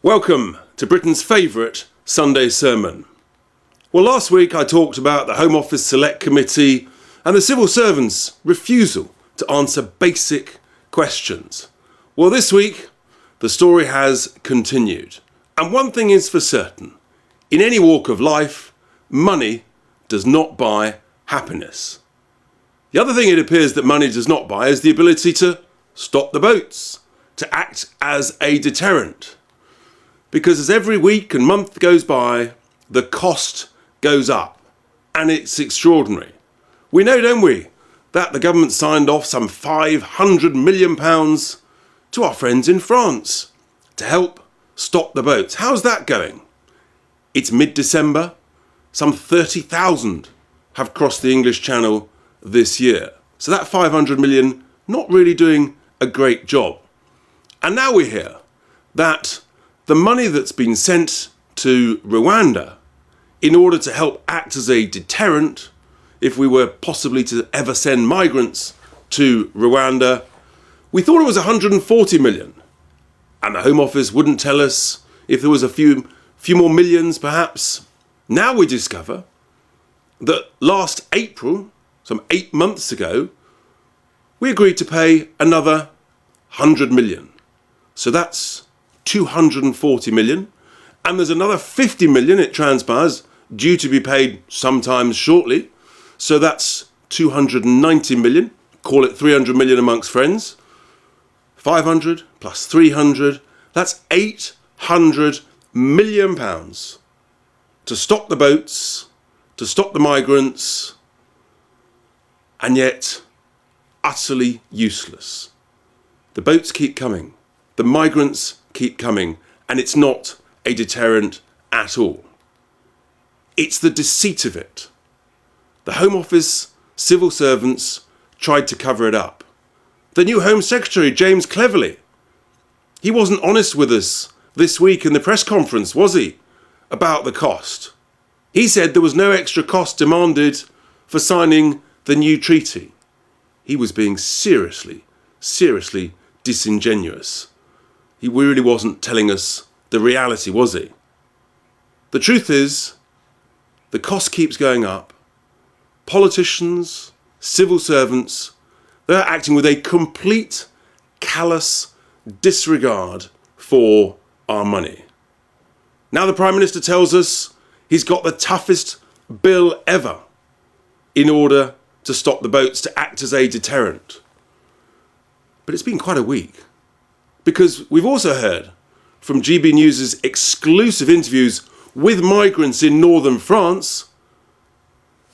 Welcome to Britain's favourite Sunday sermon. Well, last week I talked about the Home Office Select Committee and the civil servants' refusal to answer basic questions. Well, this week the story has continued. And one thing is for certain, in any walk of life, money does not buy happiness. The other thing it appears that money does not buy is the ability to stop the boats, to act as a deterrent. Because as every week and month goes by, the cost goes up, and it's extraordinary. We know, don't we, that the government signed off some £500 million to our friends in France to help stop the boats. How's that going? It's mid-December. Some 30,000 have crossed the English Channel this year. So that 500 million not really doing a great job. And now we hear that the money that's been sent to Rwanda in order to help act as a deterrent, if we were possibly to ever send migrants to Rwanda, we thought it was 140 million. And the Home Office wouldn't tell us if there was a few more millions perhaps. Now we discover that last April, some 8 months ago, we agreed to pay another 100 million. So that's 240 million, and there's another 50 million, it transpires, due to be paid sometime shortly. So that's 290 million, call it 300 million amongst friends. 500 plus 300, that's 800 million pounds to stop the boats, to stop the migrants, and yet utterly useless. The boats keep coming, the migrants keep coming, and it's not a deterrent at all. It's the deceit of it. The Home Office civil servants tried to cover it up. The new Home Secretary, James Cleverly, he wasn't honest with us this week in the press conference, was he, about the cost? He said there was no extra cost demanded for signing the new treaty. He was being seriously disingenuous. He really wasn't telling us the reality, was he? The truth is, the cost keeps going up. Politicians, civil servants, they're acting with a complete, callous disregard for our money. Now the Prime Minister tells us he's got the toughest bill ever in order to stop the boats, to act as a deterrent. But it's been quite a week. Because we've also heard from GB News' exclusive interviews with migrants in northern France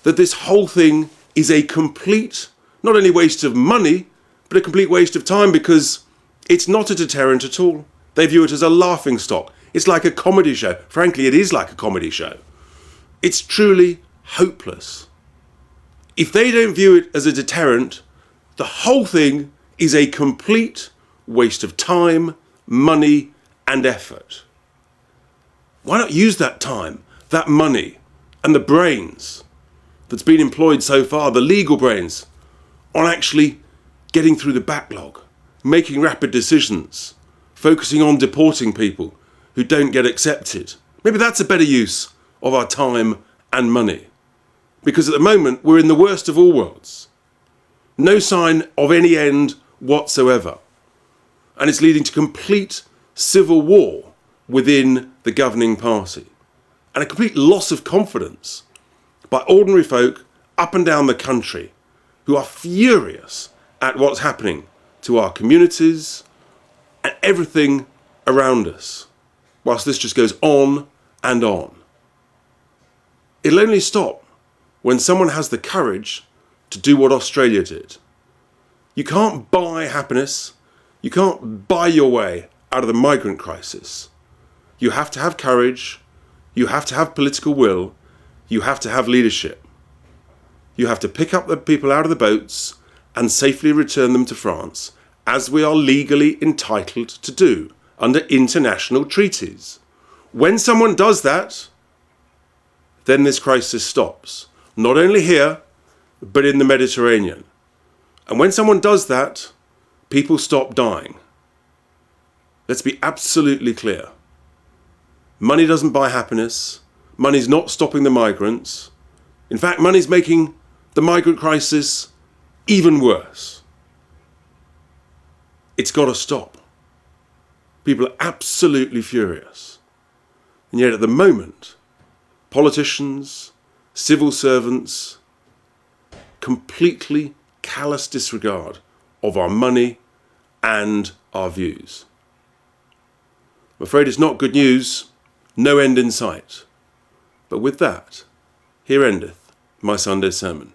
that this whole thing is a complete, not only waste of money, but a complete waste of time, because it's not a deterrent at all. They view it as a laughingstock. It's like a comedy show. Frankly, it is like a comedy show. It's truly hopeless. If they don't view it as a deterrent, the whole thing is a complete waste of time, money, and effort. Why not use that time, that money, and the brains that's been employed so far, the legal brains, on actually getting through the backlog, making rapid decisions, focusing on deporting people who don't get accepted? Maybe that's a better use of our time and money. Because at the moment, we're in the worst of all worlds. No sign of any end whatsoever. And it's leading to complete civil war within the governing party, and a complete loss of confidence by ordinary folk up and down the country who are furious at what's happening to our communities and everything around us, whilst this just goes on and on. It'll only stop when someone has the courage to do what Australia did. You can't buy happiness. You can't buy your way out of the migrant crisis. You have to have courage. You have to have political will. You have to have leadership. You have to pick up the people out of the boats and safely return them to France, as we are legally entitled to do under international treaties. When someone does that, then this crisis stops. Not only here, but in the Mediterranean. And when someone does that, people stop dying. Let's be absolutely clear. Money doesn't buy happiness. Money's not stopping the migrants. In fact, money's making the migrant crisis even worse. It's got to stop. People are absolutely furious. And yet at the moment, politicians, civil servants, completely callous disregard of our money and our views. I'm afraid it's not good news, no end in sight. But with that, here endeth my Sunday sermon.